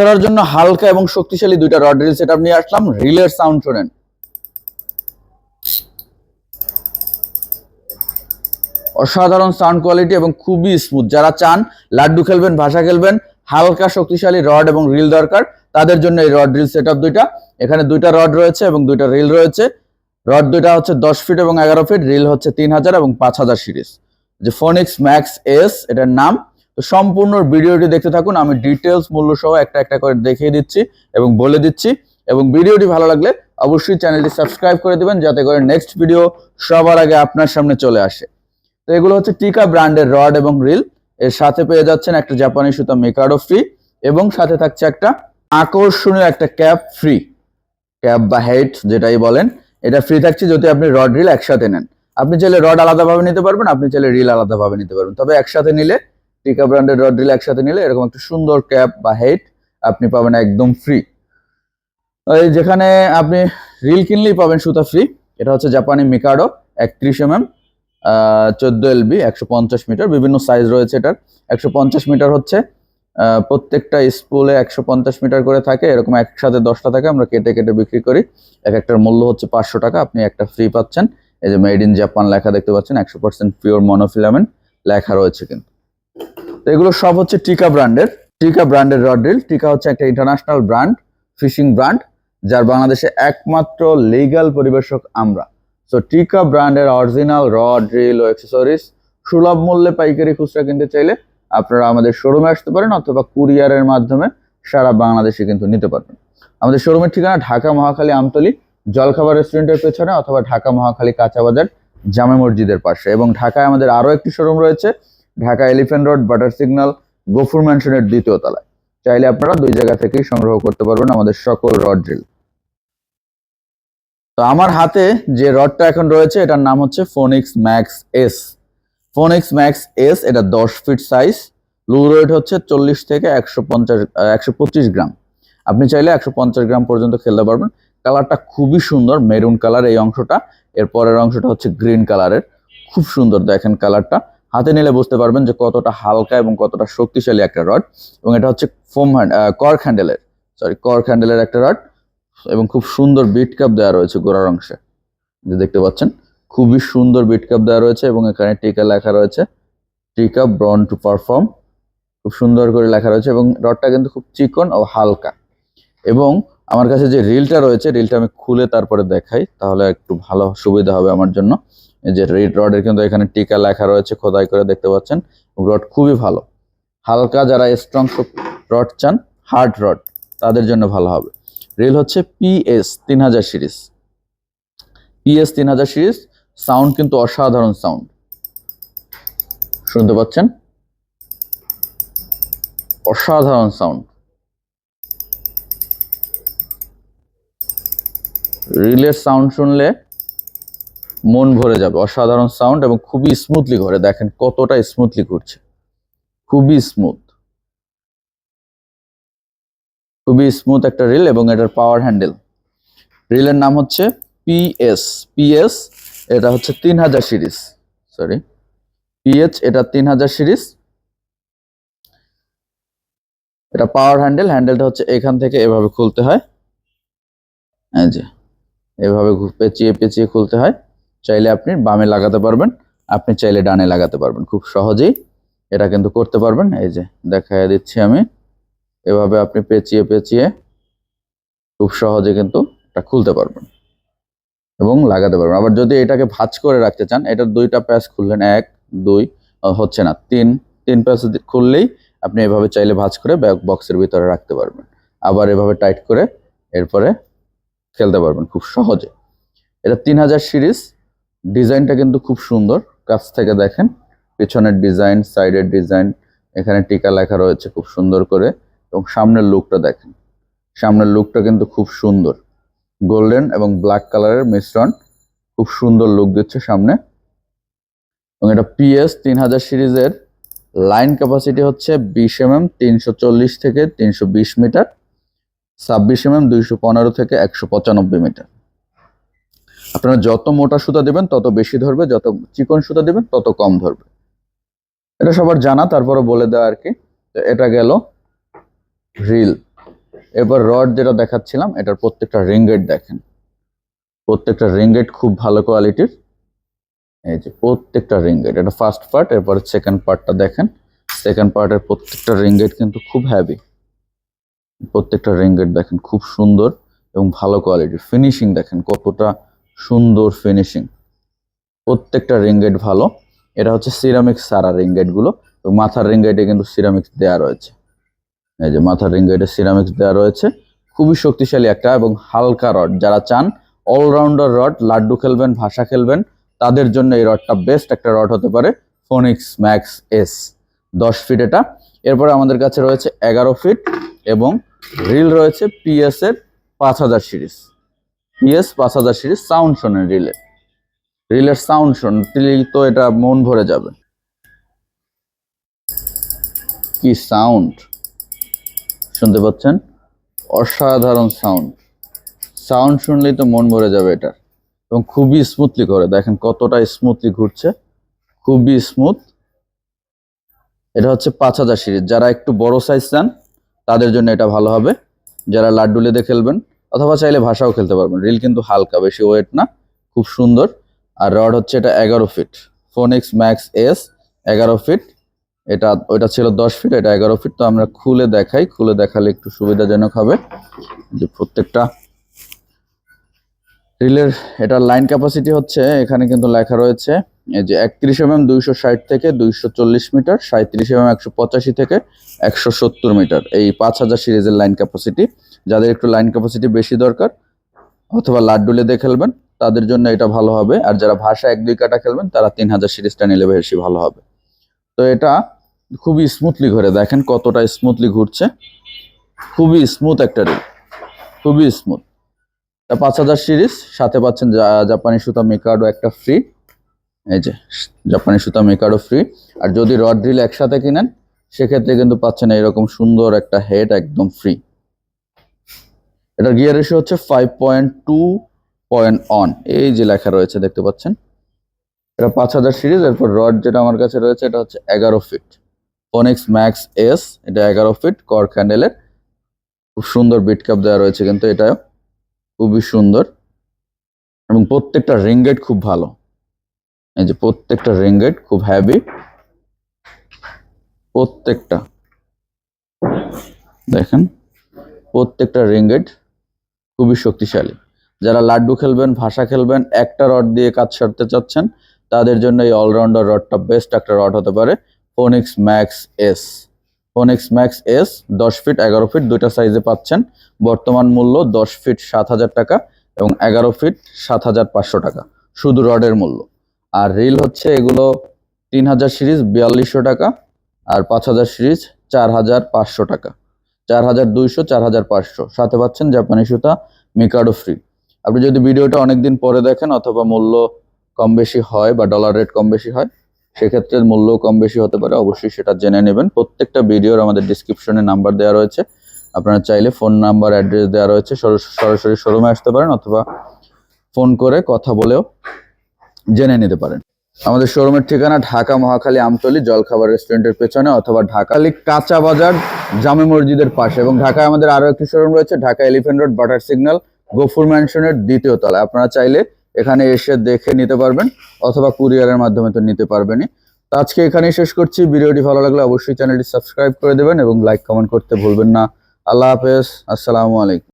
ধরার জন্য হালকা এবং শক্তিশালী দুইটা রড রিল সেটআপ নিয়ে আসলাম। রিলের সাউন্ড শোনেন। অসাধারণ সাউন্ড কোয়ালিটি এবং খুবই স্মুথ। যারা চান লাড্ডু খেলবেন, ভাষা খেলবেন, হালকা শক্তিশালী রড এবং রিল দরকার, তাদের জন্য এই রড রিল সেটআপ দুইটা। এখানে দুইটা রড রয়েছে এবং দুইটা রিল রয়েছে। রড দুইটা হচ্ছে 10 ফিট এবং 11 ফিট, রিল হচ্ছে 3000 এবং 5000 সিরিজ। যে ফোনিক্স ম্যাক্স এস এটার নাম। তো সম্পূর্ণ ভিডিওটি দেখতে থাকুন, আমি ডিটেলস মূল্য সহ একটা একটা করে দেখিয়ে দিচ্ছি এবং বলে দিচ্ছি। এবং ভিডিওটি ভালো লাগলে অবশ্যই চ্যানেলটি সাবস্ক্রাইব করে দিবেন, যাতে করে নেক্সট ভিডিও সবার আগে আপনার সামনে চলে আসে। তো এগুলো হচ্ছে টিকা ব্র্যান্ডের রড এবং রিল। এর সাথে পেয়ে যাচ্ছেন একটা জাপানি সুতা মিকাডো ফ্রি এবং সাথে থাকছে একটা আকর্ষণীয় একটা ক্যাপ ফ্রি, ক্যাপ বা হেড যেটাই বলেন, এটা ফ্রি থাকছে যদি আপনি রড রিল একসাথে নেন। আপনি চাইলে রড আলাদাভাবে নিতে পারবেন, আপনি চাইলে রিল আলাদাভাবে নিতে পারবেন, তবে একসাথে নিলে, টিকা ব্র্যান্ডের রড রিল একসাথে নিলে এরকম একটা সুন্দর ক্যাপ বা হেড আপনি পাবেন একদম ফ্রি। যেখানে আপনি রিল কিনলেই পাবেন সুতা ফ্রি। এটা হচ্ছে জাপানি মিকাডো 31 mm 14 LB 150 মিটার, বিভিন্ন সাইজ রয়েছে এটার। 150 মিটার হচ্ছে প্রত্যেকটা স্পুলে 150 মিটার করে থাকে, এরকম একসাথে 10টা থাকে, আমরা কেটে কেটে বিক্রি করি। এক একটার মূল্য হচ্ছে 500 টাকা, আপনি একটা ফ্রি পাচ্ছেন। এই যে মেড ইন জাপান লেখা দেখতে পাচ্ছেন, 100% পিওর মনোফিলামেন্ট লেখা রয়েছে কিন্তু। তো এগুলো সব হচ্ছে টিকা ব্র্যান্ডের রড রিল। টিকা হচ্ছে একটা ইন্টারন্যাশনাল ব্র্যান্ড, ফিশিং ব্র্যান্ড, যার বাংলাদেশে একমাত্র লিগ্যাল পরিবেশক আমরা। সো টিকা ব্র্যান্ডের অরিজিনাল রড রিল ও অ্যাক্সেসরিজ সুলভ মূল্যে পাইকারি খুচরা কিনতে চাইলে আপনারা আমাদের শোরুমে আসতে পারেন, অথবা কুরিয়ারের মাধ্যমে সারা বাংলাদেশে কিন্তু নিতে পারবেন। আমাদের শোরুমের ঠিকানা ঢাকা মহাখালী আমতলী জলখাবার রেস্টুরেন্টের পেছনে, অথবা ঢাকা মহাখালী কাঁচা বাজার জামে মসজিদের পাশে। এবং ঢাকায় আমাদের আরো একটি শোরুম রয়েছে, ঢাকা এলিফ্যান্ট রোড বাটার সিগন্যাল গফুর ম্যানশনের 2য় তলায়। চাইলে আপনারা দুই জায়গা থেকেই সংগ্রহ করতে পারবেন আমাদের সকল রড রিল। তো আমার হাতে যে রডটা এখন রয়েছে এটার নাম হচ্ছে Phoenix Max S. Phoenix Max S, এটা 10 ফিট সাইজ, লুজ ওয়েট হচ্ছে 40 থেকে 125 গ্রাম। আপনি চাইলে 150 গ্রাম পর্যন্ত খেলতে পারবেন। কালারটা খুবই সুন্দর, মেরুন কালার এই অংশটা। এর পরের অংশটা হচ্ছে গ্রিন কালারের, খুব সুন্দর দেখেন কালারটা। হাতে নিলে বুঝতে পারবেন যে কতটা হালকা এবং কতটা শক্তিশালী একটা রড। এবং এটা হচ্ছে কর্ক হ্যান্ডেলের একটা রড, এবং খুব সুন্দর বিট কাপ দেওয়া রয়েছে গোড়ার অংশে, যে দেখতে পাচ্ছেন খুবই সুন্দর বিট কাপ দেওয়া রয়েছে। এবং এখানে টিকা লেখা রয়েছে, টিকা ব্রন টু পারফর্ম, খুব সুন্দর করে লেখা রয়েছে। এবং রডটা কিন্তু খুব চিকন ও হালকা। এবং আমার কাছে যে রিলটা রয়েছে, রিলটা আমি খুলে তারপরে দেখাই, তাহলে একটু ভালো সুবিধা হবে আমার জন্য। যে রডের কিন্তু এখানে টিকা লেখা রয়েছে খোদাই করে, দেখতে পাচ্ছেন। রড খুবই ভালো, হালকা, যারা স্ট্রং রড চান, হার্ড রড, তাদের জন্য ভালো হবে। রিল হচ্ছে PS 3000 series, PS 3000 series. Sound কিন্তু অসাধারণ সাউন্ড, শুনতে পাচ্ছেন, অসাধারণ সাউন্ড। রিলের সাউন্ড শুনলে মন ভরে যাবে, অসাধারণ সাউন্ড এবং খুবই স্মুথলি ঘোরে। দেখেন কতটা স্মুথলি ঘুরছে, খুবই স্মুথ একটা রিল। এবং এটার পাওয়ার হ্যান্ডেল। রিলের নাম হচ্ছে PS, এটা হচ্ছে 3000 সিরিজ, সরি PH, এটা 3000 সিরিজ। এটা পাওয়ার হ্যান্ডেলটা হচ্ছে এখান থেকে এভাবে খুলতে হয়, এই যে এভাবে পেঁচিয়ে পেঁচিয়ে খুলতে হয়। চাইলে আপনি বামে লাগাতে পারবেন, আপনি চাইলে ডানে লাগাতে পারবেন, খুব সহজেই এটা কিন্তু করতে পারবেন। এই যে দেখাই দিচ্ছি আমি, এভাবে আপনি পেঁচিয়ে পেঁচিয়ে খুব সহজে কিন্তু এটা খুলতে পারবেন এবং লাগাতে পারবেন। আবার যদি এটাকে ভাঁজ করে রাখতে চান, এটার 2টা প্যাচ খুললেন, 1 2 হচ্ছে না, 3 প্যাচ খুললেই আপনি এভাবে চাইলে ভাঁজ করে বক্সের ভিতরে রাখতে পারবেন। আবার এভাবে টাইট করে এরপরে খেলতে পারবেন খুব সহজে। এটা 3000 সিরিজ। ডিজাইনটা কিন্তু খুব সুন্দর, কাছ থেকে দেখেন, পিছনের ডিজাইন, সাইডের ডিজাইন, এখানে টিকা লেখা রয়েছে খুব সুন্দর করে। এবং সামনের লুকটা দেখেন, সামনের লুকটা কিন্তু খুব সুন্দর, গোল্ডেন এবং ব্ল্যাক কালারের মিশ্রণ, খুব সুন্দর লুক দিচ্ছে সামনে। এবং এটা PS 3000 সিরিজের লাইন ক্যাপাসিটি হচ্ছে 20 mm 340 থেকে 320 মিটার, 26 mm 215 থেকে 195 মিটার। আপনারা যত মোটা সুতা দেবেন তত বেশি ধরবে, যত চিকন সুতা দেবেন তত কম ধরবে। এটা সবার জানা, তারপরে বলে দেওয়া আর কি। তো এটা গেল রিল। এরপর রড যেটা দেখাচ্ছিলাম, এটার প্রত্যেকটা রিং গেট দেখেন, প্রত্যেকটা রিং গেট খুব ভালো কোয়ালিটির। এই যে প্রত্যেকটা রিং গেট, এটা ফার্স্ট পার্ট, এরপরে সেকেন্ড পার্টটা দেখেন। সেকেন্ড পার্টের প্রত্যেকটা রিং গেট কিন্তু খুব হ্যাভি, প্রত্যেকটা রিং গেট দেখেন খুব সুন্দর এবং ভালো কোয়ালিটির। ফিনিশিং দেখেন কতটা সুন্দর ফিনিশিং, প্রত্যেকটা রিং গেট ভালো। এটা হচ্ছে সিরামিক্স সারা রিং গেট গুলো, এবং মাথার রিং গেটে কিন্তু সিরামিক্স দেওয়া রয়েছে। এই যে মাথার রিং গেটে সিরামিক্স দেওয়া রয়েছে, খুবই শক্তিশালী একটা এবং হালকা রড। যারা চান অলরাউন্ডার রড, লাড্ডু খেলবেন, ভাষা খেলবেন, তাদের জন্য এই রডটা বেস্ট একটা রড হতে পারে। ফোনিক্স ম্যাক্স এস 10 ফিট এটা। এরপরে আমাদের কাছে রয়েছে 11 ফিট এবং রিল রয়েছে পিএস এর 5000 সিরিজ। পিএস 5000 সিরিজ সাউন্ড শোনেন, রিলের সাউন্ড শুনলেই তো এটা মন ভরে যাবে। কি সাউন্ড শুনতে পাচ্ছেন, অসাধারণ সাউন্ড, সাউন্ড শুনলেই তো মন ভরে যাবে এটার। এবং খুবই স্মুথলি করে, দেখেন কতটা স্মুথলি ঘুরছে, খুবই স্মুথ। এটা হচ্ছে 5000 সিরিজ। যারা একটু বড় সাইজ চান তাদের জন্য এটা ভালো হবে, যারা লাড্ডু লেদে খেলবেন, অথবা চাইলে ভাষাও খেলতে পারবেন। রিল কিন্তু হালকা, বেশি ওয়েট না, খুব সুন্দর। আর রড হচ্ছে এটা 11 feet, Phoenix Max S 11 feet. এটা ওইটা ছিল 10 ফিট, এটা 11 ফিট। তো আমরা খুলে দেখাই, খুলে দেখালে একটু সুবিধাজনক হবে। যে প্রত্যেকটা রিলের এটার লাইন ক্যাপাসিটি হচ্ছে, এখানে কিন্তু লেখা রয়েছে এই যে 31 mm 260 থেকে 240 মিটার, 37 mm 185 থেকে 170 মিটার। এই 5000 সিরিজের লাইন ক্যাপাসিটি। যাদের একটু লাইন ক্যাপাসিটি বেশি দরকার অথবা লাড্ডু লেদে খেলবেন তাদের জন্য এটা ভালো হবে। আর যারা ভাষা 1-2 কাটা খেলবেন তারা 3000 সিরিজটা নিলে বেশি ভালো হবে। তো এটা খুবই স্মুথলি ঘুরে, দেখেন কতটা স্মুথলি ঘুরছে, খুবই স্মুথ একটা রিল, খুবই স্মুথ। 5000 সিরিজ, সাথে পাচ্ছেন জাপানি সুতা মিকাডো একটা ফ্রি। এই যে জাপানি সুতা মিকাডো ফ্রি। আর যদি রড ড্রিল একসাথে কিনেন সেক্ষেত্রে কিন্তু পাচ্ছেন এরকম সুন্দর একটা হেড একদম ফ্রি। এটার গিয়ার রেশিও হচ্ছে 5.2 এই যে লেখা রয়েছে দেখতে পাচ্ছেন। এটা 5000 সিরিজ। এরপর রড যেটা আমার কাছে রয়েছে এটা হচ্ছে 11 ফিট, ফোনিক্স ম্যাক্স এস। এটা 11 ফিট কর্ক হ্যান্ডেলের, খুব সুন্দর বিট কাপ দেওয়া রয়েছে কিন্তু এটাও খুবই সুন্দর। এবং প্রত্যেকটা রিং গেট খুব ভালো, এই যে প্রত্যেকটা রিং গেট খুব হ্যাভি, প্রত্যেকটা দেখেন, প্রত্যেকটা রিং গেট খুবই শক্তিশালী। যারা লাড্ডু খেলবেন, ভাষা খেলবেন, একটা রড দিয়ে কাজ সারতে চাচ্ছেন তাদের জন্য এই অলরাউন্ডার রডটা বেস্ট একটা রড হতে পারে। Phoenix Max S, Phoenix Max S 10 feet 11 feet দুইটা সাইজে পাচ্ছেন। বর্তমান মূল্য 10 ফিট 7000 টাকা এবং 11 ফিট 7500 টাকা শুধু রডের মূল্য। আর রিল হচ্ছে এগুলো 3000 সিরিজ 4200 টাকা, আর 5000 সিরিজ 4500 টাকা, 4200 4500। সাথে পাচ্ছেন জাপানি সুতা মিকাডো ফ্রি। আপনি যদি ভিডিওটা অনেকদিন পরে দেখেন অথবা মূল্য কম বেশি হয় বা ডলার রেট কম বেশি হয় সেক্ষেত্রে মূল্য কম বেশি হতে পারে, অবশ্যই সেটা জেনে নেবেন। প্রত্যেকটা ভিডিওর আমাদের ডিসক্রিপশনে নাম্বার দেওয়া রয়েছে, আপনারা চাইলে ফোন নাম্বার অ্যাড্রেস দেওয়া রয়েছে, সরাসরি শোরুমে আসতে পারেন অথবা ফোন করে কথা বলেও জেনে নিতে পারেন। আমাদের শোরুমের ঠিকানা ঢাকা মহাখালী আমতলী জলখাবার রেস্টুরেন্টের পেছনে, অথবা ঢাকালি কাঁচা বাজার জামে মসজিদের পাশে। এবং ঢাকায় আমাদের আরো একটি শোরুম রয়েছে, ঢাকা এলিফ্যান্ট রোড বাটার সিগন্যাল গফুর ম্যানশনের 2য় তলায়। আপনারা চাইলে এখানে এসে দেখে নিতে পারবেন অথবা কুরিয়ারের মাধ্যমে তো নিতে পারবেনই। তো আজকে এখানেই শেষ করছি। ভিডিওটি ভালো লাগলে অবশ্যই চ্যানেলটি সাবস্ক্রাইব করে দেবেন এবং লাইক কমেন্ট করতে ভুলবেন না। আল্লাহ হাফেজ, আসসালামু আলাইকুম।